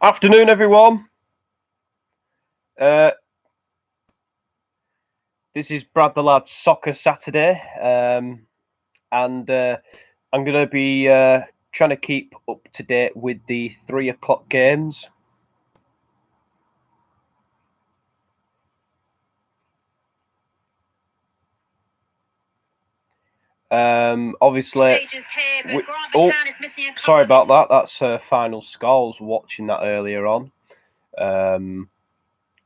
Afternoon, everyone. This is Brad the Lad Soccer Saturday, and I'm going to be trying to keep up to date with the 3 o'clock games. Obviously, sorry about that. That's final score. I was watching that earlier on.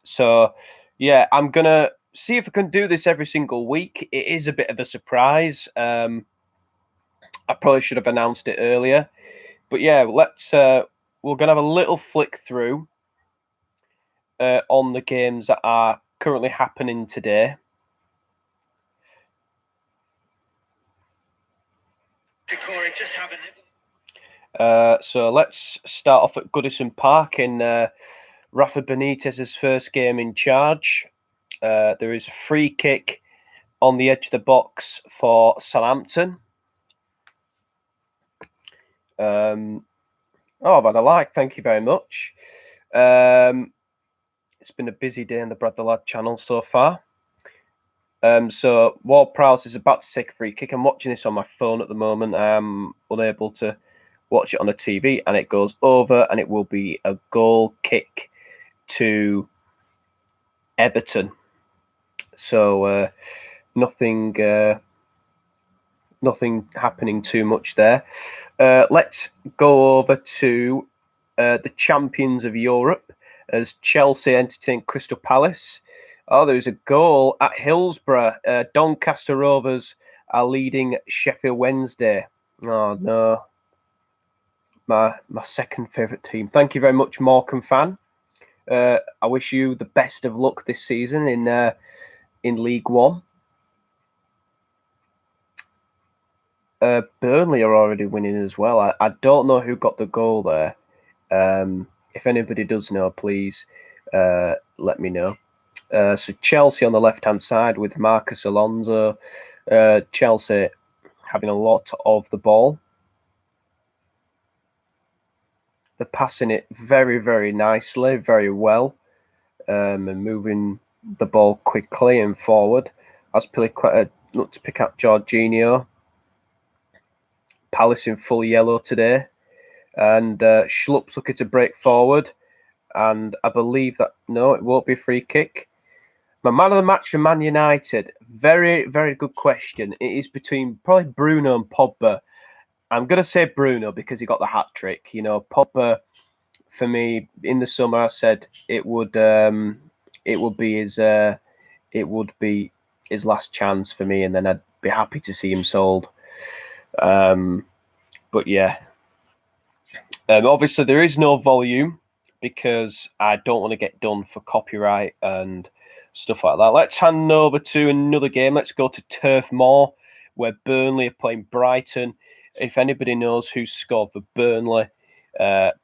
So, yeah, I'm going to see if I can do this every single week. It is a bit of a surprise. I probably should have announced it earlier. But yeah, we're going to have a little flick through on the games that are currently happening today. So let's start off at Goodison Park in Rafa Benitez's first game in charge. There is a free kick on the edge of the box for Southampton. I've had a like. Thank you very much. It's been a busy day on the Brad the Lad channel so far. So Ward-Prowse is about to take a free kick. I'm watching this on my phone at the moment. I'm unable to watch it on the TV, and it goes over, and it will be a goal kick to Everton. So nothing happening too much there. Let's go over to the champions of Europe as Chelsea entertain Crystal Palace. Oh, there's a goal at Hillsborough. Doncaster Rovers are leading Sheffield Wednesday. Oh, no. My second favourite team. Thank you very much, Morecambe fan. I wish you the best of luck this season in League One. Burnley are already winning as well. I don't know who got the goal there. If anybody does know, please let me know. So Chelsea on the left-hand side with Marcus Alonso. Chelsea having a lot of the ball. They're passing it very, very nicely, very well, and moving the ball quickly and forward. That's probably quite a look to pick up Jorginho. Palace in full yellow today. And Schlupp's looking to break forward. And I believe that, no, it won't be a free kick. My man of the match for Man United, very, very good question. It is between probably Bruno and Pogba. I'm going to say Bruno because he got the hat trick. You know, Pogba, for me, in the summer, I said it would be his last chance for me, and then I'd be happy to see him sold. But yeah, obviously there is no volume because I don't want to get done for copyright and stuff like that. Let's hand over to another game. Let's go to Turf Moor, where Burnley are playing Brighton. If anybody knows who scored for Burnley,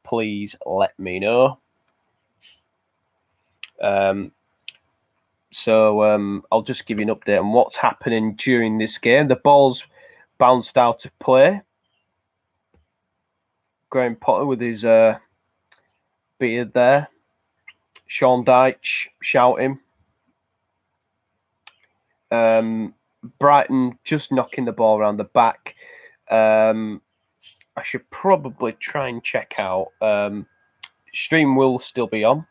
please let me know. So I'll just give you an update on what's happening during this game. The ball's bounced out of play. Graham Potter with his beard there. Sean Dyche shouting. Brighton just knocking the ball around the back. I should probably try and check out. Stream will still be on.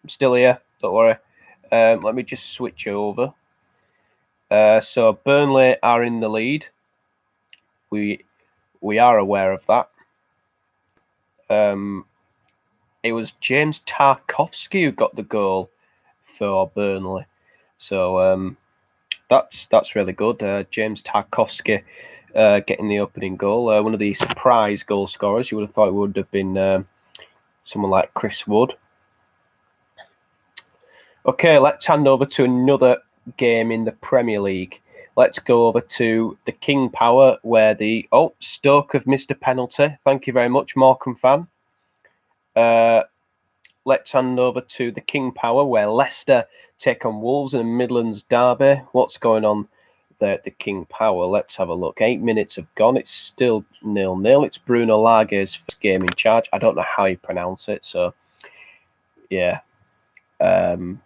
I'm still here, don't worry. Let me just switch over. So Burnley are in the lead. We are aware of that. It was James Tarkowski who got the goal for Burnley. So that's really good. James Tarkowski getting the opening goal. One of the surprise goal scorers. You would have thought it would have been someone like Chris Wood. Okay, let's hand over to another game in the Premier League. Let's go over to the King Power, where Stoke have missed a penalty. Thank you very much, Morecambe fan. let's hand over to the King Power, where Leicester take on Wolves in a Midlands derby. What's going on there at the King Power? Let's have a look. 8 minutes have gone. It's still 0-0. It's Bruno Lage's first game in charge. I don't know how you pronounce it, so yeah. Apparently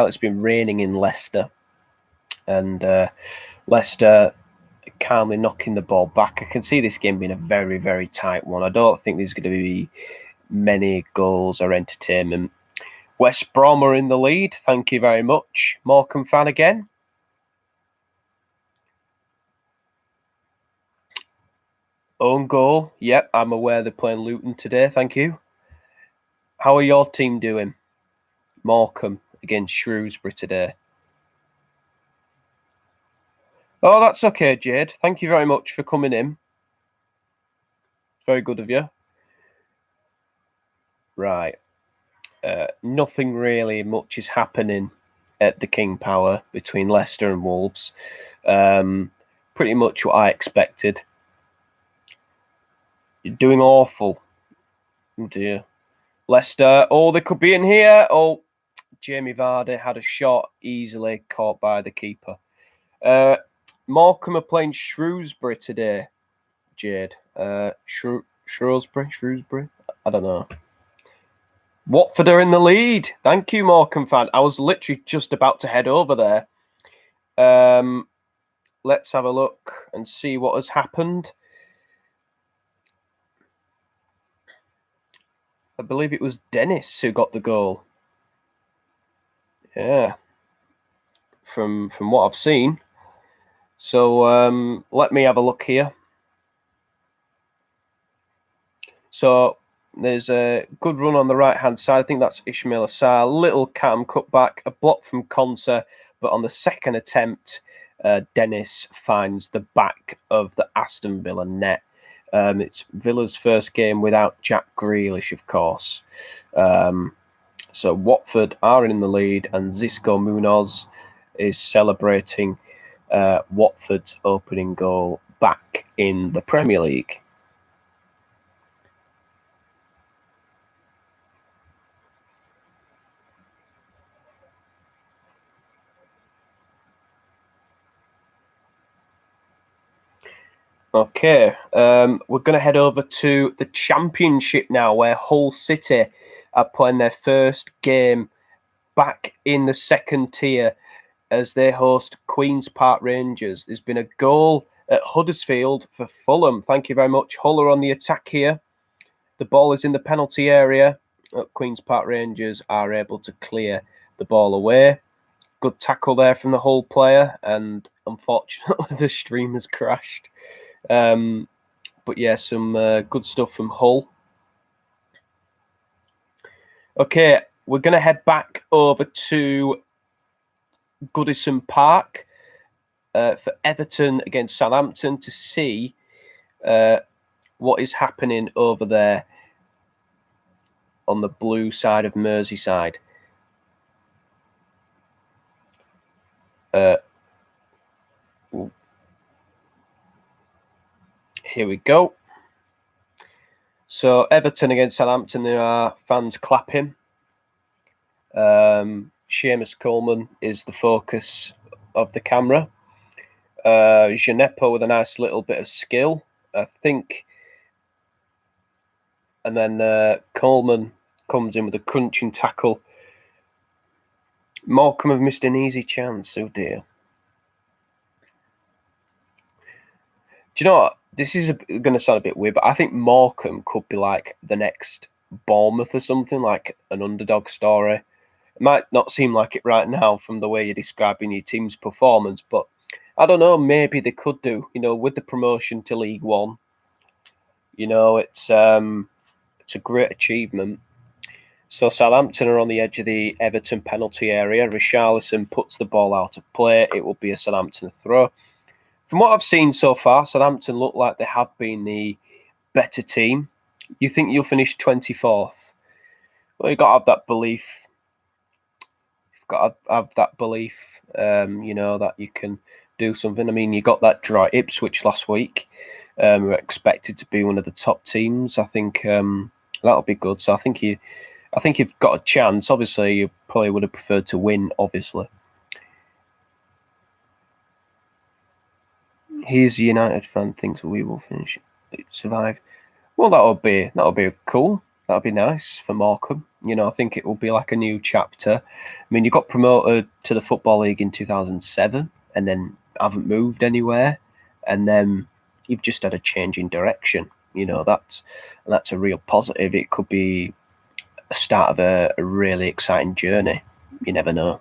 it's been raining in Leicester, and Leicester calmly knocking the ball back. I can see this game being a very, very tight one. I don't think there's going to be many goals or entertainment. West Brom are in the lead. Thank you very much. Morecambe fan again. Own goal. Yep, I'm aware they're playing Luton today. Thank you. How are your team doing? Morecambe against Shrewsbury today. Oh, that's okay, Jade. Thank you very much for coming in. Very good of you. Right. Nothing really much is happening at the King Power between Leicester and Wolves. Pretty much what I expected. You're doing awful. Oh dear. Leicester. Oh, they could be in here. Oh, Jamie Vardy had a shot easily caught by the keeper. Morecambe are playing Shrewsbury today, Jade. Shrewsbury? I don't know. Watford are in the lead. Thank you, Morecambe fan. I was literally just about to head over there. Let's have a look and see what has happened. I believe it was Dennis who got the goal. Yeah. From what I've seen. So let me have a look here. So there's a good run on the right-hand side. I think that's Ismail Assar. Little Cam cutback, a block from Konsa. But on the second attempt, Dennis finds the back of the Aston Villa net. It's Villa's first game without Jack Grealish, of course. So Watford are in the lead, and Xisco Munoz is celebrating Watford's opening goal back in the Premier League. Okay, we're going to head over to the Championship now, where Hull City are playing their first game back in the second tier as they host Queen's Park Rangers. There's been a goal at Huddersfield for Fulham. Thank you very much. Hull are on the attack here. The ball is in the penalty area. Queen's Park Rangers are able to clear the ball away. Good tackle there from the Hull player, and unfortunately the stream has crashed. But yeah, some good stuff from Hull. Okay, we're going to head back over to Goodison Park for Everton against Southampton to see what is happening over there on the blue side of Merseyside. Here we go. So Everton against Southampton, there are fans clapping. Seamus Coleman is the focus of the camera. Gineppo with a nice little bit of skill, I think. And then Coleman comes in with a crunching tackle. Morecambe have missed an easy chance. Oh dear. Do you know what? This is going to sound a bit weird, but I think Morecambe could be like the next Bournemouth or something, like an underdog story. It might not seem like it right now from the way you're describing your team's performance, but I don't know, maybe they could do, with the promotion to League One. It's a great achievement. So Southampton are on the edge of the Everton penalty area. Richarlison puts the ball out of play. It will be a Southampton throw. From what I've seen so far, Southampton look like they have been the better team. You think you'll finish 24th? Well, you've got to have that belief. You've got to have that belief, that you can do something. I mean, you got that draw at Ipswich last week. We're expected to be one of the top teams. I think That'll be good. So I think you've got a chance. Obviously, you probably would have preferred to win. Obviously, he's a United fan. Thinks we will survive. Well, that'll be cool. That'll be nice for Morecambe. I think it will be like a new chapter. I mean, you got promoted to the Football League in 2007, and then haven't moved anywhere, and then you've just had a change in direction. That's a real positive. It could be a start of a really exciting journey. You never know.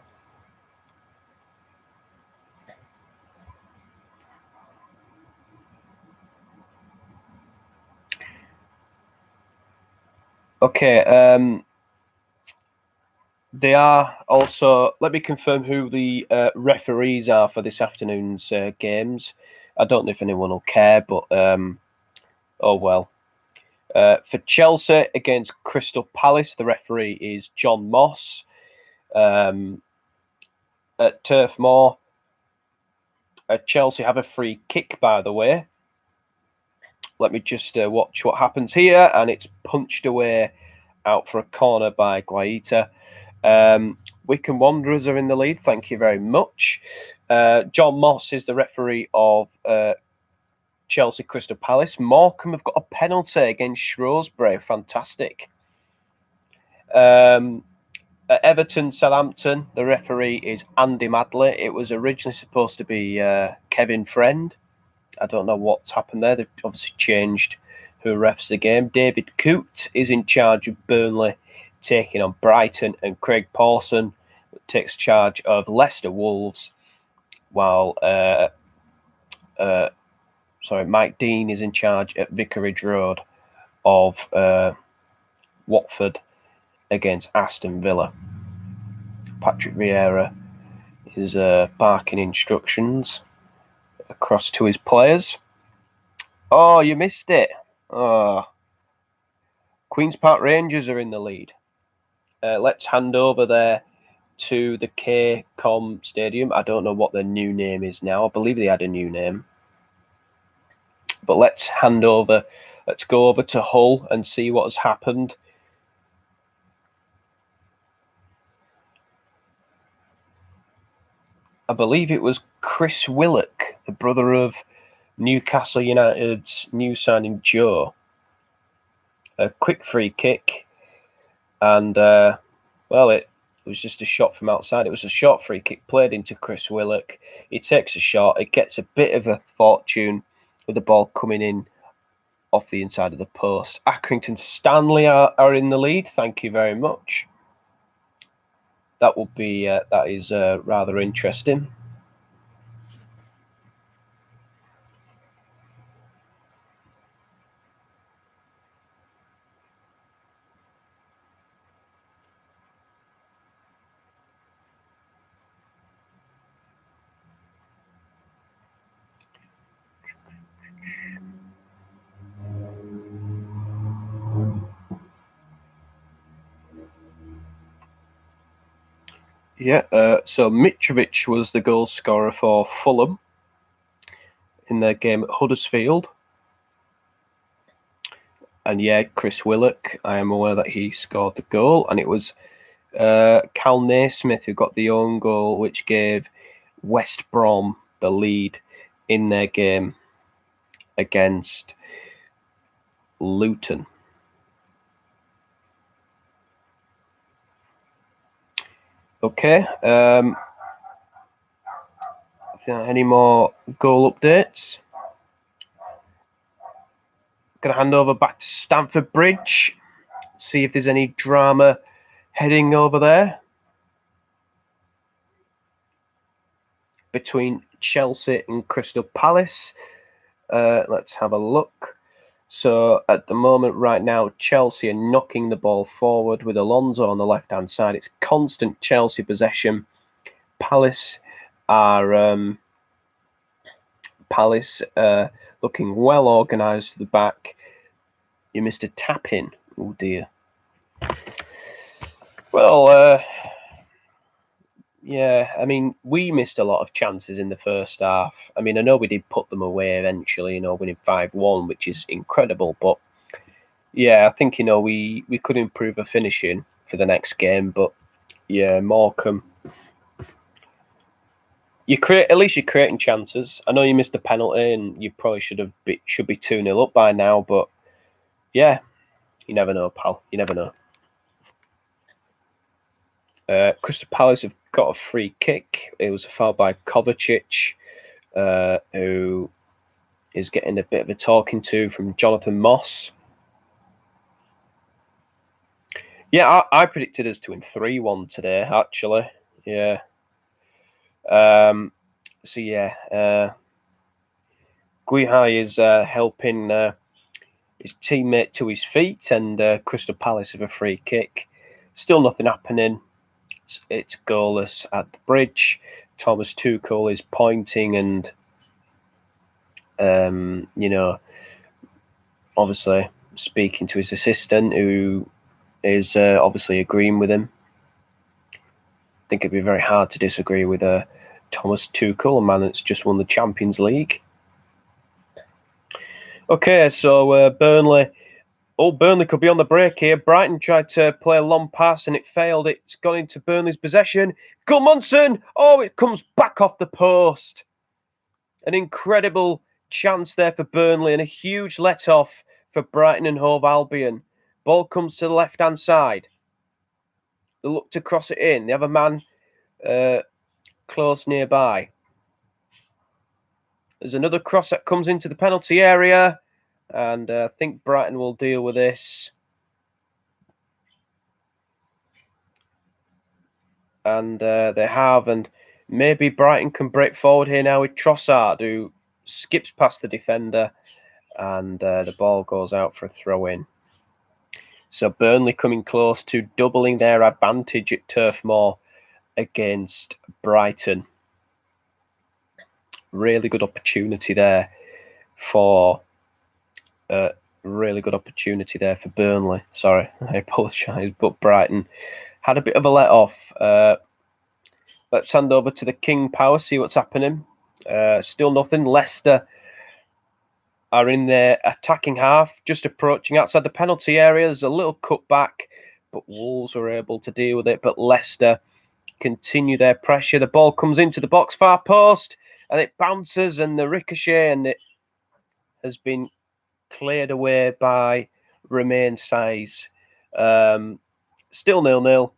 Okay. They are also. Let me confirm who the referees are for this afternoon's games. I don't know if anyone will care, but oh well. For Chelsea against Crystal Palace, the referee is John Moss. At Turf Moor, Chelsea have a free kick, by the way. Let me just watch what happens here, and it's punched away out for a corner by Guaita. Wycombe Wanderers are in the lead. Thank you very much. John Moss is the referee of Chelsea Crystal Palace. Morecambe have got a penalty against Shrewsbury. Fantastic. At Everton Southampton, the referee is Andy Madley. It was originally supposed to be Kevin Friend. I don't know what's happened there. They've obviously changed who refs the game. David Coote is in charge of Burnley, taking on Brighton, and Craig Pawson takes charge of Leicester Wolves, while Mike Dean is in charge at Vicarage Road of Watford against Aston Villa. Patrick Vieira is barking instructions across to his players. Oh, you missed it. Oh. Queen's Park Rangers are in the lead. Let's hand over there to the KCOM Stadium. I don't know what their new name is now. I believe they had a new name. But let's go over to Hull and see what has happened. I believe it was Chris Willock, the brother of Newcastle United's new signing Joe. A quick free kick, and it was just a shot from outside. It was a short free kick played into Chris Willock. He takes a shot. It gets a bit of a fortune with the ball coming in off the inside of the post. Accrington Stanley are in the lead. Thank you very much. That is rather interesting. Yeah, so Mitrovic was the goal scorer for Fulham in their game at Huddersfield. And yeah, Chris Willock, I am aware that he scored the goal, and it was Cal Naismith who got the own goal, which gave West Brom the lead in their game against Luton. Okay. Any more goal updates? Going to hand over back to Stamford Bridge. See if there's any drama heading over there between Chelsea and Crystal Palace. Let's have a look. So at the moment, right now, Chelsea are knocking the ball forward with Alonso on the left-hand side. It's constant Chelsea possession. Palace are looking well organised to the back. You missed a tap in. Oh dear. Well, yeah, I mean, we missed a lot of chances in the first half. I mean, I know we did put them away eventually, winning 5-1, which is incredible. But, Yeah, I think we could improve the finishing for the next game, but yeah, Morecambe. At least you're creating chances. I know you missed a penalty, and you probably should be 2-0 up by now, but yeah, you never know, pal. You never know. Crystal Palace have got a free kick. It was a foul by Kovacic, who is getting a bit of a talking to from Jonathan Moss. Yeah, I predicted us to win 3-1 today, actually. Yeah. So yeah, Guihai is helping his teammate to his feet, and Crystal Palace have a free kick. Still nothing happening. It's goalless at the bridge. Thomas Tuchel is pointing and, obviously speaking to his assistant, who is obviously agreeing with him. I think it'd be very hard to disagree with Thomas Tuchel, a man that's just won the Champions League. Okay, so Burnley. Oh, Burnley could be on the break here. Brighton tried to play a long pass and it failed. It's gone into Burnley's possession. Gudmundsson! Oh, it comes back off the post. An incredible chance there for Burnley and a huge let-off for Brighton and Hove Albion. Ball comes to the left-hand side. They look to cross it in. They have a man close nearby. There's another cross that comes into the penalty area. And I think Brighton will deal with this. And they have. And maybe Brighton can break forward here now with Trossard, who skips past the defender. And the ball goes out for a throw-in. So Burnley coming close to doubling their advantage at Turf Moor against Brighton. Really good opportunity there for Burnley. Sorry, I apologise, but Brighton had a bit of a let-off. Let's hand over to the King Power, see what's happening. Still nothing. Leicester are in their attacking half, just approaching outside the penalty area. There's a little cutback, but Wolves are able to deal with it. But Leicester continue their pressure. The ball comes into the box, far post, and it bounces and the ricochet, and it has been cleared away by Romain Saiz. Still 0-0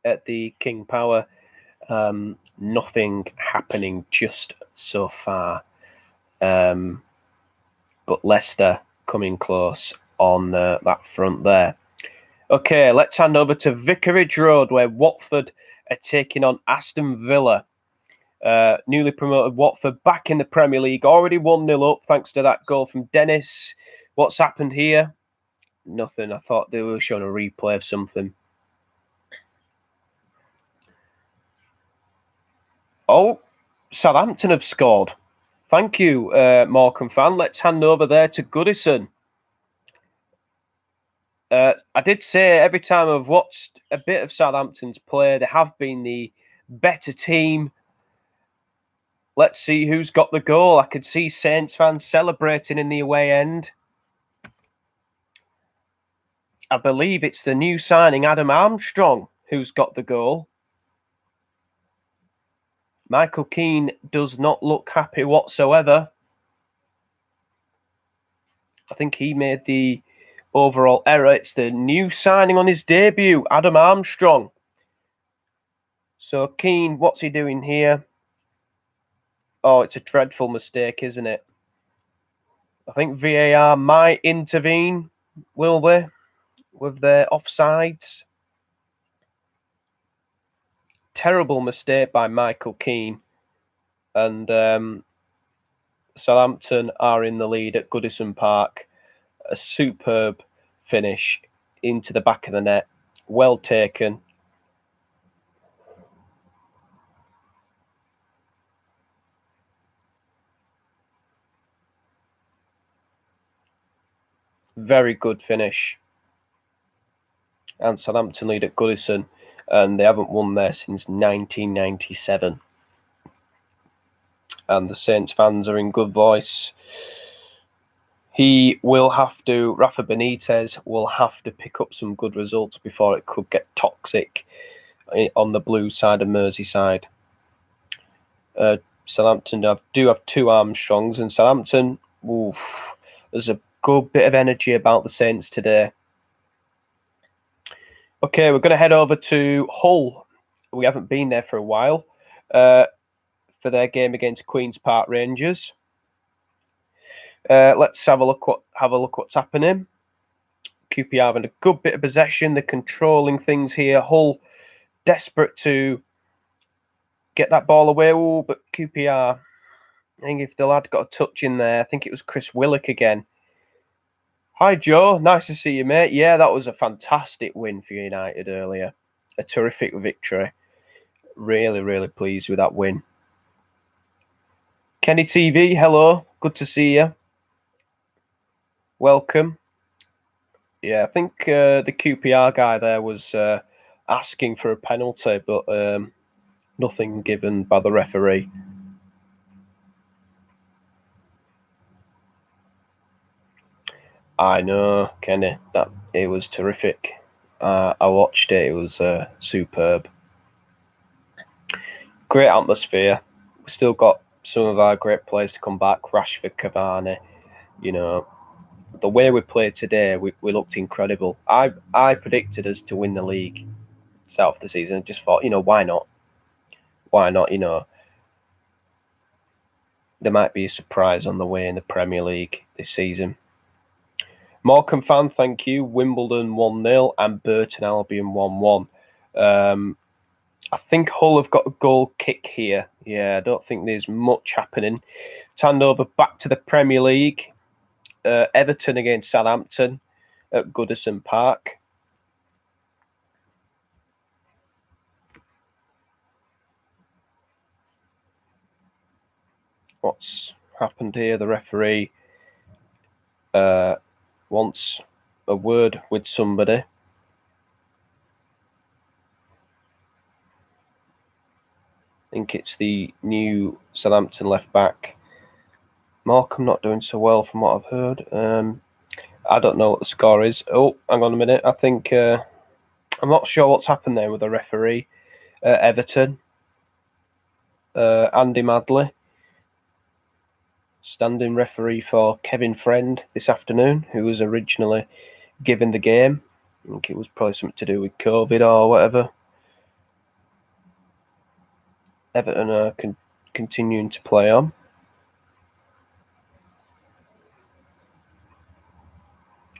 at the King Power. Nothing happening just so far. But Leicester coming close on that front there. Okay, let's hand over to Vicarage Road, where Watford are taking on Aston Villa. Newly promoted Watford back in the Premier League, already 1-0 up thanks to that goal from Dennis. What's happened here? Nothing. I thought they were showing a replay of something. Oh, Southampton have scored. Thank you, Morecambe fan. Let's hand over there to Goodison. I did say every time I've watched a bit of Southampton's play, they have been the better team. Let's see who's got the goal. I could see Saints fans celebrating in the away end. I believe it's the new signing, Adam Armstrong, who's got the goal. Michael Keane does not look happy whatsoever. I think he made the overall error. It's the new signing on his debut, Adam Armstrong. So Keane, what's he doing here? Oh, it's a dreadful mistake, isn't it? I think VAR might intervene, will they, with their offsides? Terrible mistake by Michael Keane. And Southampton are in the lead at Goodison Park. A superb finish into the back of the net. Well taken. Very good finish. And Southampton lead at Goodison, and they haven't won there since 1997. And the Saints fans are in good voice. Rafa Benitez will have to pick up some good results before it could get toxic on the blue side of Merseyside. Southampton do have 2 Armstrongs, and Southampton, there's a good bit of energy about the Saints today. Okay, we're going to head over to Hull. We haven't been there for a while for their game against Queen's Park Rangers. Let's have a look what's happening. QPR having a good bit of possession. They're controlling things here. Hull desperate to get that ball away. Ooh, but QPR, I think if the lad got a touch in there, I think it was Chris Willock again. Hi, Joe. Nice to see you, mate. Yeah, that was a fantastic win for United earlier. A terrific victory. Really, really pleased with that win. Kenny TV, hello. Good to see you. Welcome. Yeah, I think the QPR guy there was asking for a penalty, but nothing given by the referee. I know, Kenny, that it was terrific. I watched it. It was superb. Great atmosphere. We still got some of our great players to come back. Rashford, Cavani. You know, the way we played today, we looked incredible. I predicted us to win the league start of the season. I just thought, why not? Why not? There might be a surprise on the way in the Premier League this season. Morecambe fan, thank you. Wimbledon 1-0 and Burton Albion 1-1. I think Hull have got a goal kick here. Yeah, I don't think there's much happening. Hand over back to the Premier League. Everton against Southampton at Goodison Park. What's happened here? The referee wants a word with somebody. I think it's the new Southampton left back. Morecambe not doing so well from what I've heard. I don't know what the score is. Oh, hang on a minute. I think I'm not sure what's happened there with the referee. Everton. Andy Madley. Standing referee for Kevin Friend this afternoon, who was originally given the game. I think it was probably something to do with COVID or whatever. Everton are continuing to play on.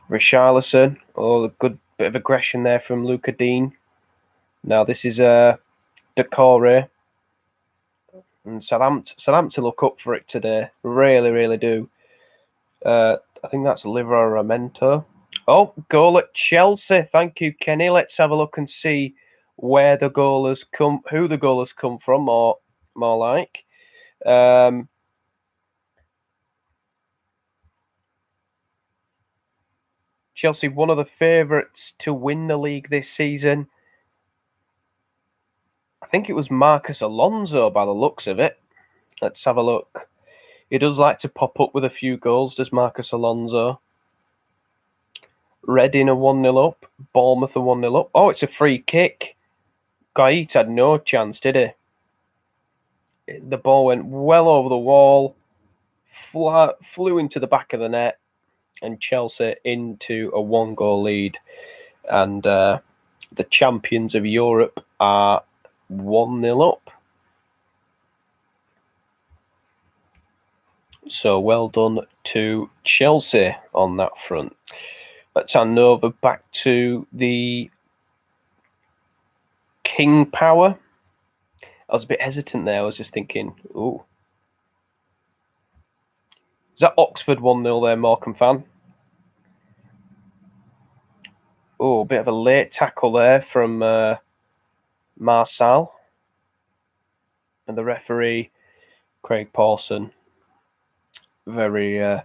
Richarlison. Oh, a good bit of aggression there from Luca Dean. Now this is Decore. And Southampton look up for it today. Really, really do. I think that's Livramento. Oh, goal at Chelsea. Thank you, Kenny. Let's have a look and see who the goal has come from, or more like. Chelsea, one of the favourites to win the league this season. I think it was Marcus Alonso by the looks of it. Let's have a look. He does like to pop up with a few goals, does Marcus Alonso. Reading are 1-0 up. Bournemouth are 1-0 up. Oh, it's a free kick. Guaita had no chance, did he? The ball went well over the wall, flew into the back of the net, and Chelsea into a 1-goal lead. And the champions of Europe are 1-0 up. So well done to Chelsea on that front. Let's hand over back to the King Power. I was a bit hesitant there. I was just thinking, ooh. Is that Oxford 1-0 there, Morecambe fan? Oh, a bit of a late tackle there from Marçal. And the referee, Craig Pawson, very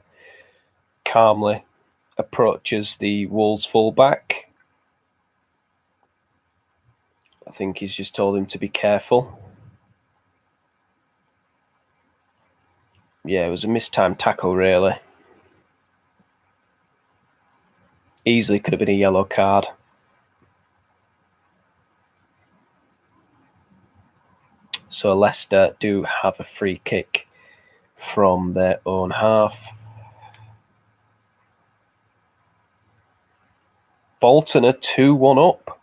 calmly approaches the Wolves fullback. I think he's just told him to be careful. Yeah, it was a mistimed tackle, really. Easily could have been a yellow card. So Leicester do have a free kick from their own half. Bolton are 2-1 up.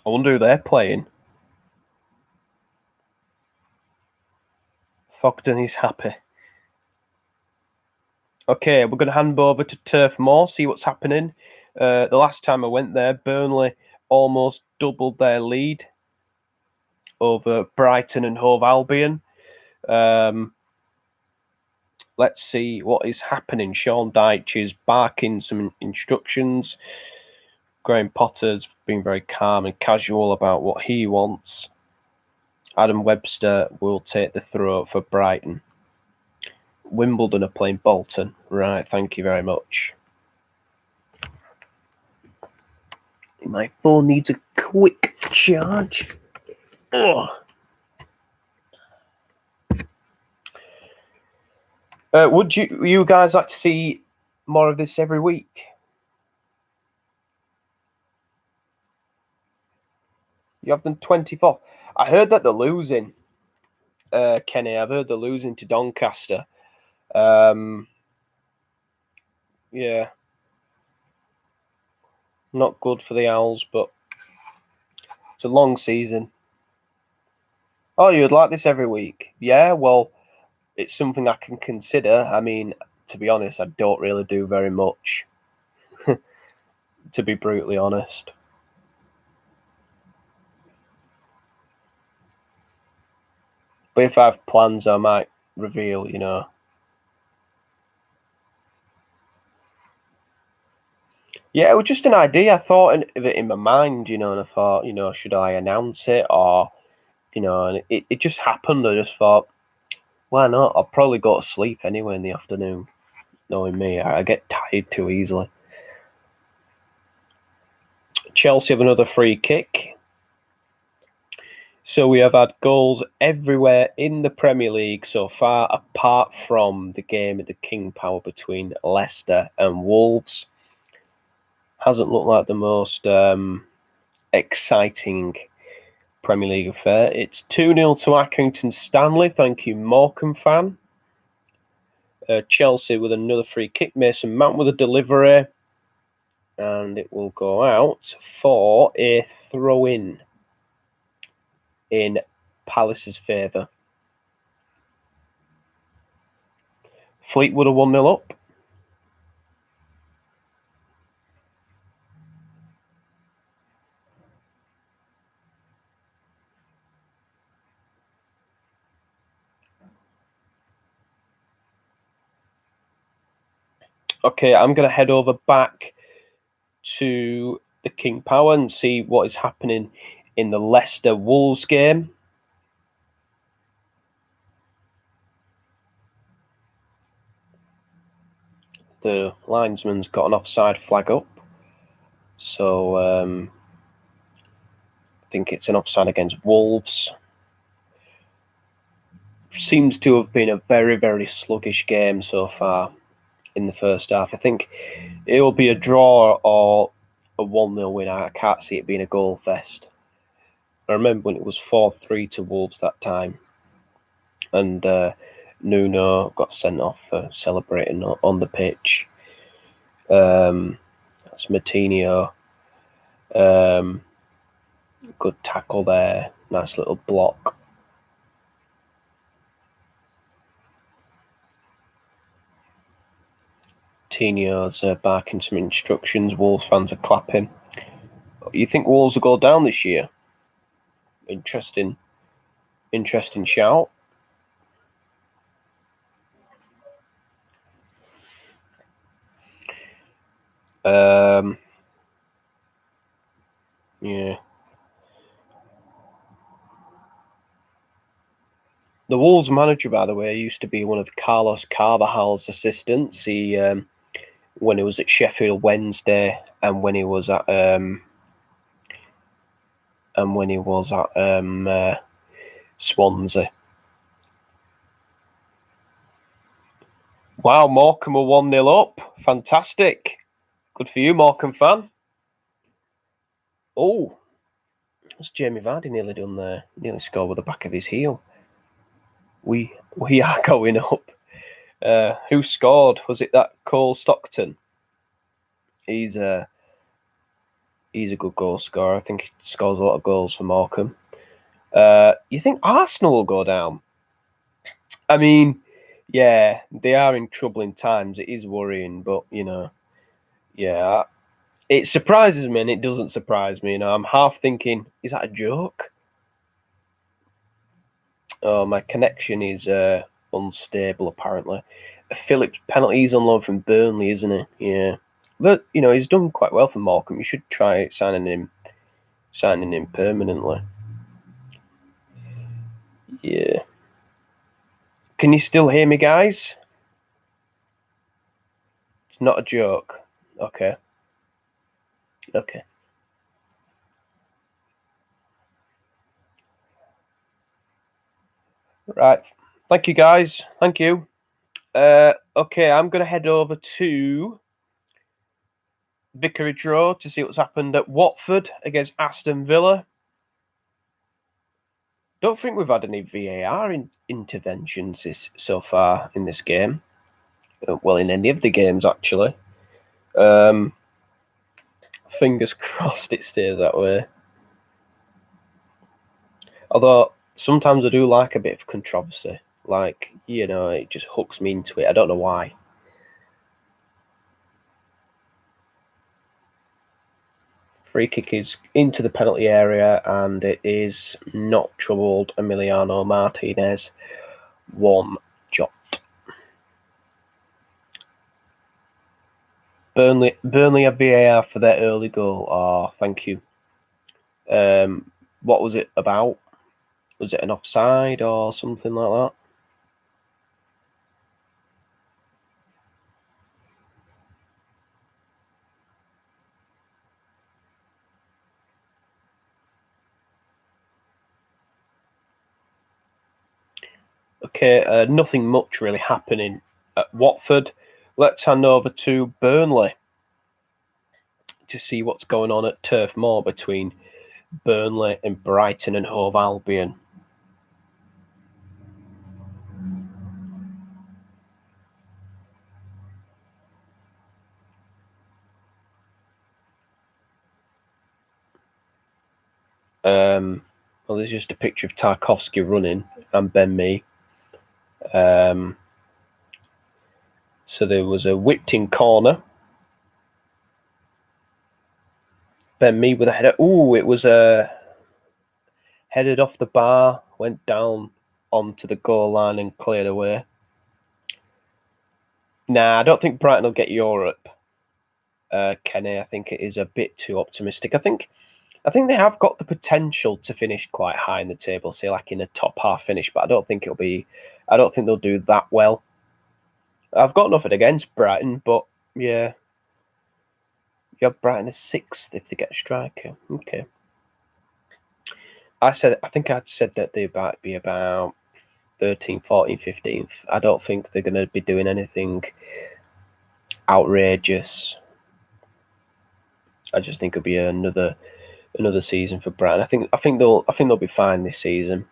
I wonder who they're playing. Fogden is happy. Okay, we're going to hand over to Turf Moor, see what's happening. The last time I went there, Burnley almost doubled their lead over Brighton and Hove Albion. Let's see what is happening. Sean Dyche is barking some instructions. Graham Potter's been very calm and casual about what he wants. Adam Webster will take the throw for Brighton. Wimbledon are playing Bolton. Right, thank you very much. My phone needs a quick charge. Ugh. Would you guys like to see more of this every week? You have them 24th. I heard that they're losing, Kenny. I've heard they're losing to Doncaster. Yeah. Not good for the Owls, but it's a long season. Oh, you'd like this every week? Yeah, well, it's something I can consider. I mean, to be honest, I don't really do very much, to be brutally honest. But if I have plans, I might reveal, Yeah, it was just an idea. I thought of it in my mind, and I thought, should I announce it or, and it just happened. I just thought, why not? I'll probably go to sleep anyway in the afternoon. Knowing me, I get tired too easily. Chelsea have another free kick. So we have had goals everywhere in the Premier League so far, apart from the game at the King Power between Leicester and Wolves. Hasn't looked like the most exciting Premier League affair. It's 2-0 to Accrington Stanley. Thank you, Morecambe fan. Chelsea with another free kick. Mason Mount with a delivery. And it will go out for a throw-in Palace's favour. Fleetwood are 1-0 up. Okay, I'm going to head over back to the King Power and see what is happening in the Leicester Wolves game. The linesman's got an offside flag up, so I think it's an offside against Wolves. Seems to have been a very, very sluggish game so far in the first half. I think it will be a draw or a 1-0 win. I can't see it being a goal fest. I remember when it was 4-3 to Wolves that time, and Nuno got sent off for celebrating on the pitch. That's Martinho. Good tackle there. Nice little block. Martinho's barking some instructions. Wolves fans are clapping. You think Wolves will go down this year? Interesting shout. Yeah. The Wolves manager, by the way, used to be one of Carlos Carvajal's assistants. He, when he was at Sheffield Wednesday, and when he was at Swansea. Wow, Morecambe are 1-0 up. Fantastic. Good for you, Morecambe fan. Oh, what's Jamie Vardy nearly done there? Nearly scored with the back of his heel. We are going up. Who scored? Was it that Cole Stockton? He's a good goal scorer. I think he scores a lot of goals for Morecambe. You think Arsenal will go down? I mean, yeah, they are in troubling times. It is worrying, but yeah, it surprises me and it doesn't surprise me. I'm half thinking, is that a joke? Oh, my connection is unstable apparently. Phillips penalties on loan from Burnley, isn't it? Yeah, but he's done quite well for Morecambe. You should try signing him permanently. Yeah. Can you still hear me, guys? It's not a joke. Okay. Right. Thank you, guys. Thank you. Okay, I'm going to head over to Vicarage Road to see what's happened at Watford against Aston Villa. Don't think we've had any VAR interventions so far in this game. Well, in any of the games, actually. Fingers crossed it stays that way. Although, sometimes I do like a bit of controversy. Like, it just hooks me into it. I don't know why. Free kick is into the penalty area and it is not troubled. Emiliano Martinez, 1 jot. Burnley have VAR for their early goal. Oh, thank you. What was it about? Was it an offside or something like that? Okay, nothing much really happening at Watford. Let's hand over to Burnley to see what's going on at Turf Moor between Burnley and Brighton and Hove Albion. Well, there's just a picture of Tarkowski running and Ben Mee. So there was a whipped-in corner. Ben Mee with a header. Ooh, it was headed off the bar, went down onto the goal line and cleared away. Nah, I don't think Brighton will get Europe, Kenny. I think it is a bit too optimistic. I think they have got the potential to finish quite high in the table, say like in a top half finish, but I don't think they'll do that well. I've got nothing against Brighton, but yeah. You have Brighton as 6th if they get a striker. Okay. I think I'd said that they might be about 13th, 14th, 15th. I don't think they're going to be doing anything outrageous. I just think it'll be another season for Brighton. I think they'll be fine this season.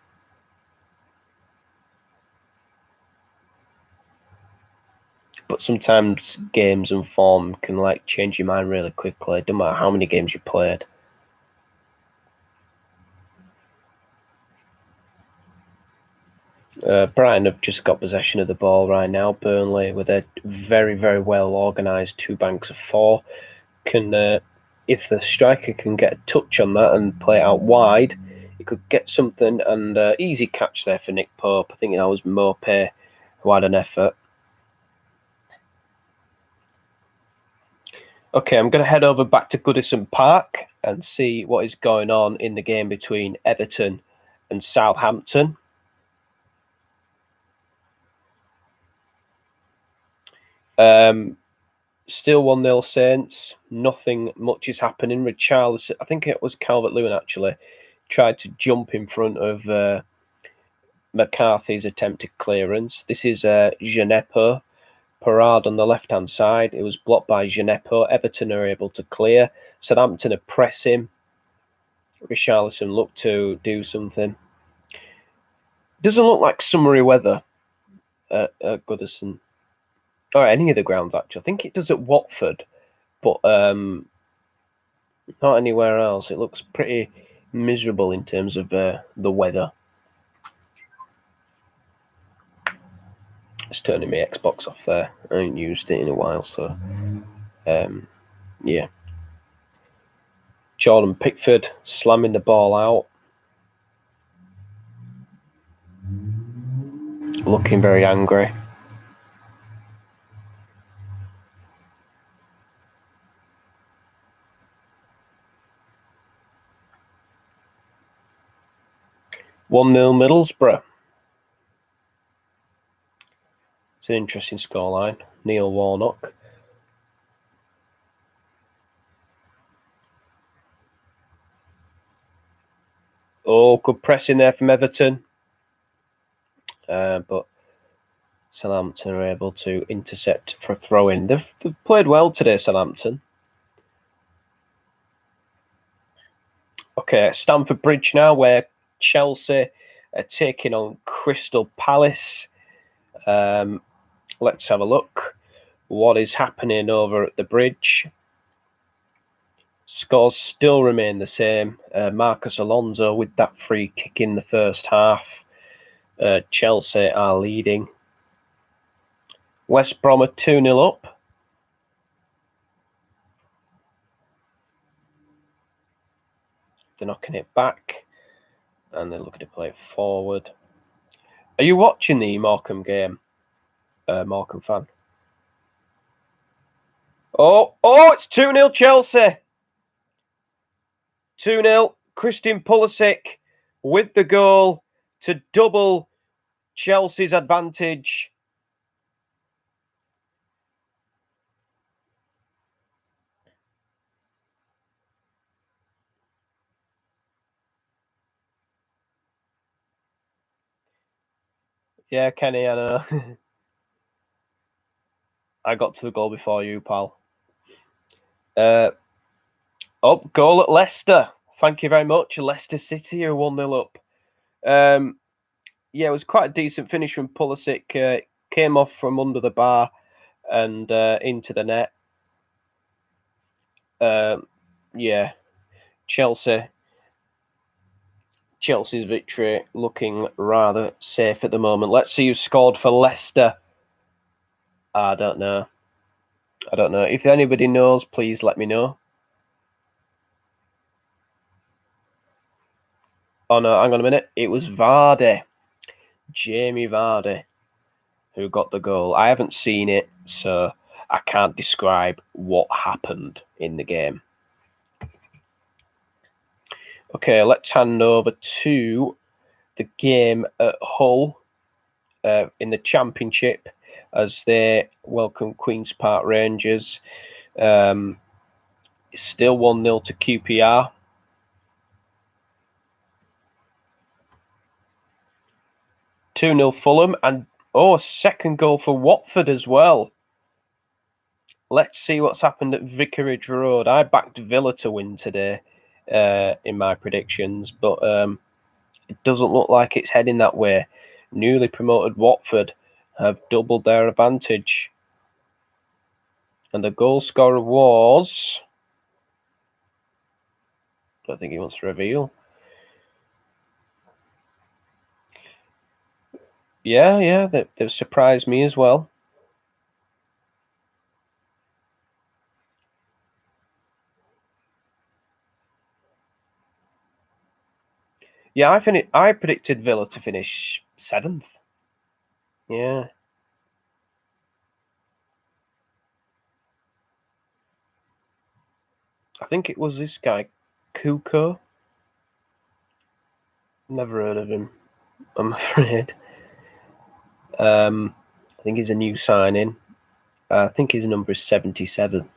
But sometimes games and form can change your mind really quickly. No matter how many games you played. Brighton have just got possession of the ball right now. Burnley, with a very, very well organised 2 banks of 4, can if the striker can get a touch on that and play it out wide, he could get something. And easy catch there for Nick Pope. I think that was Maupay who had an effort. Okay, I'm going to head over back to Goodison Park and see what is going on in the game between Everton and Southampton. Still 1-0 Saints. Nothing much is happening. Richarlison, I think it was Calvert-Lewin actually, tried to jump in front of McCarthy's attempted clearance. This is Djenepo Parade on the left-hand side. It was blocked by Djenepo. Everton are able to clear. Southampton are pressing. Richarlison looked to do something. Doesn't look like summery weather at Goodison. Or any of the grounds, actually. I think it does at Watford, but not anywhere else. It looks pretty miserable in terms of the weather. It's turning my Xbox off there. I ain't used it in a while, so yeah. Jordan Pickford slamming the ball out. Looking very angry. One 0 Middlesbrough. It's an interesting scoreline. Neil Warnock. Oh, good pressing there from Everton. But Southampton are able to intercept for a throw-in. They've played well today, Southampton. Okay, Stamford Bridge now, where Chelsea are taking on Crystal Palace. Let's have a look. What is happening over at the bridge? Scores still remain the same. Marcus Alonso with that free kick in the first half. Chelsea are leading. West Brom are 2-0 up. They're knocking it back. And they're looking to play it forward. Are you watching the Morecambe game, Morecambe fan? Oh, it's 2-0 Chelsea. 2-0. Christian Pulisic with the goal to double Chelsea's advantage. Yeah, Kenny, I know. I got to the goal before you, pal. Goal at Leicester. Thank you very much. Leicester City are 1-0 up. Yeah, it was quite a decent finish from Pulisic. Came off from under the bar and into the net. Yeah, Chelsea's victory looking rather safe at the moment. Let's see who scored for Leicester. I don't know. If anybody knows, please let me know. Oh no, hang on a minute. It was Vardy. Jamie Vardy who got the goal. I haven't seen it, so I can't describe what happened in the game. Okay, let's hand over to the game at Hull in the Championship as they welcome Queen's Park Rangers. It's still 1-0 to QPR. Two-0 Fulham, and second goal for Watford as well. Let's see what's happened at Vicarage Road. I backed Villa to win today in my predictions, but it doesn't look like it's heading that way. Newly promoted Watford have doubled their advantage. And the goal scorer was... I don't think he wants to reveal. Yeah, they've surprised me as well. Yeah, I predicted Villa to finish 7th. Yeah. I think it was this guy, Kuko. Never heard of him, I'm afraid. I think he's a new signing. I think his number is 77.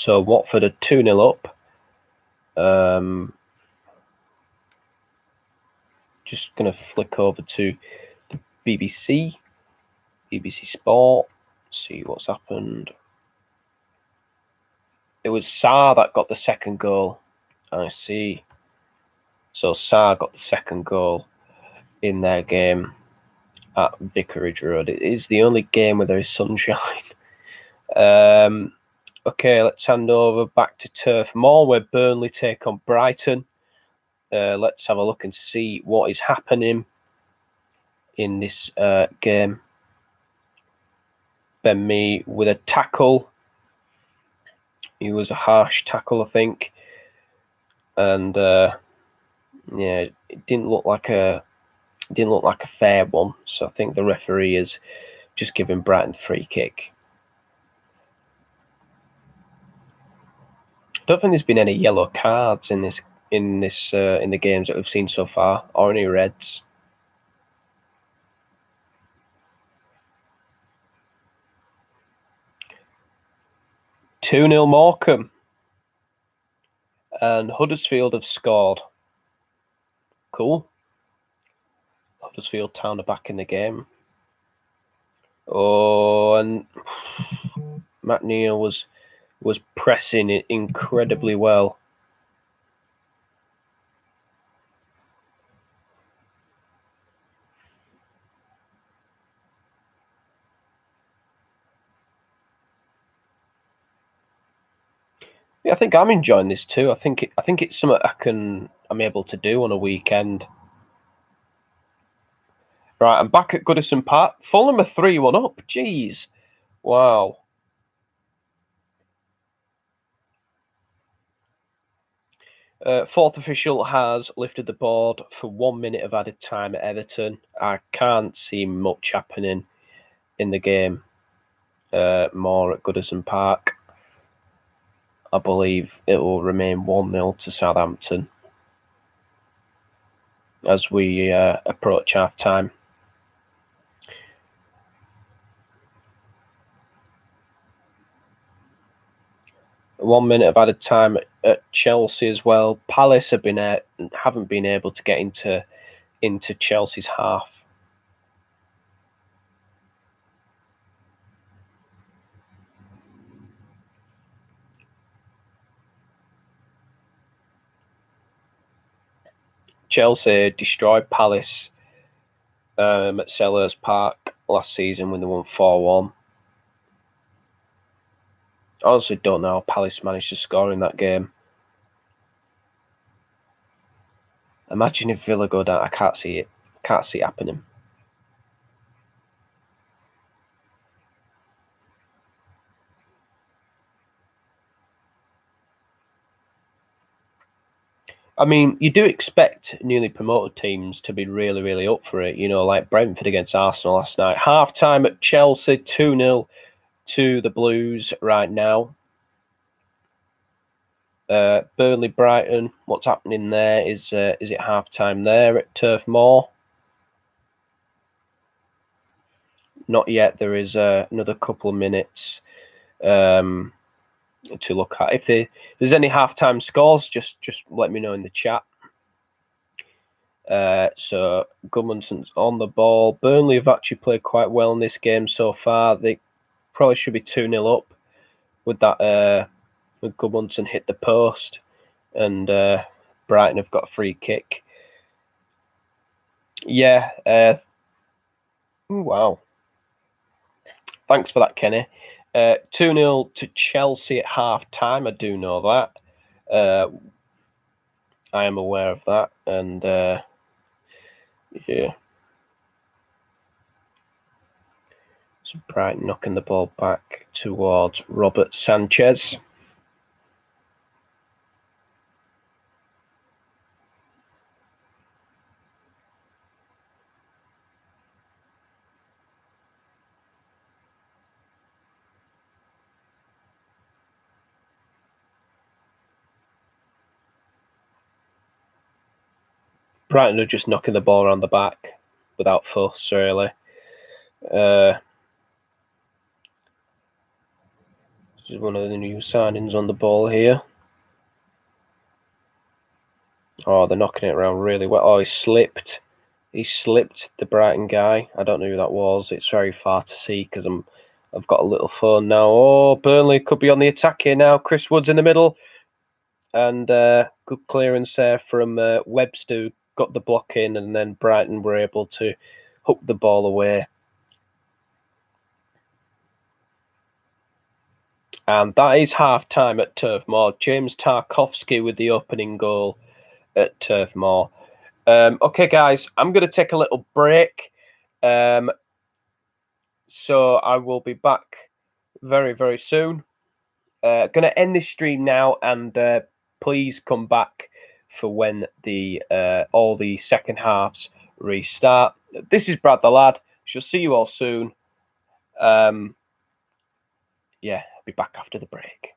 So Watford are 2-0 up. Just going to flick over to the BBC Sport, see what's happened. It was Sarr that got the second goal. I see. So Sarr got the second goal in their game at Vicarage Road. It is the only game where there is sunshine. Okay, let's hand over back to Turf Moor, where Burnley take on Brighton. Let's have a look and see what is happening in this game. Ben Mee with a tackle. It was a harsh tackle, I think, and yeah, it didn't look like a fair one. So I think the referee is just giving Brighton the free kick. I don't think there's been any yellow cards in the games that we've seen so far, or any reds. (2-0) Morecambe, and Huddersfield have scored. Cool. Huddersfield Town are back in the game. Oh, and Matt Neal was pressing it incredibly well. Yeah, I think I'm enjoying this too. I think it's something I'm able to do on a weekend. Right, I'm back at Goodison Park. Fulham are 3-1 up. Jeez, wow. Fourth official has lifted the board for 1 minute of added time at Everton. I can't see much happening in the game. More at Goodison Park. I believe it will remain 1-0 to Southampton as we approach half time. One minute of added time at Chelsea as well. Palace haven't been able to get into Chelsea's half. Chelsea destroyed Palace at Selhurst Park last season when they won 4-1. I honestly don't know how Palace managed to score in that game. Imagine if Villa go down. I can't see it. Can't see it happening. I mean, you do expect newly promoted teams to be really, really up for it. You know, like Brentford against Arsenal last night. Half time at Chelsea, 2-0 to the Blues right now. Burnley Brighton. What's happening there? Is it half time there at Turf Moor? Not yet. There is another couple of minutes to look at. If there's any halftime scores, just let me know in the chat. So Gudmundson's on the ball. Burnley have actually played quite well in this game so far. They probably should be 2-0 up with that. With Gudmundsson hit the post, and Brighton have got a free kick. Yeah. Wow. Thanks for that, Kenny. 2-0 to Chelsea at half time. I do know that. I am aware of that, and yeah. So Brighton knocking the ball back towards Robert Sanchez. Brighton are just knocking the ball around the back without fuss, really. Just This is one of the new signings on the ball here. Oh, they're knocking it around really well. Oh, he slipped. He slipped, the Brighton guy. I don't know who that was. It's very far to see because I've got a little phone now. Oh, Burnley could be on the attack here now. Chris Wood's in the middle. And good clearance there from Webster, got the block in, and then Brighton were able to hook the ball away. And that is half-time at Turf Moor. James Tarkowski with the opening goal at Turf Moor. Okay, guys, I'm going to take a little break. So I will be back very, very soon. Going to end this stream now, and please come back for when the all the second halves restart. This is Brad the Lad. Shall see you all soon. Yeah, I'll be back after the break.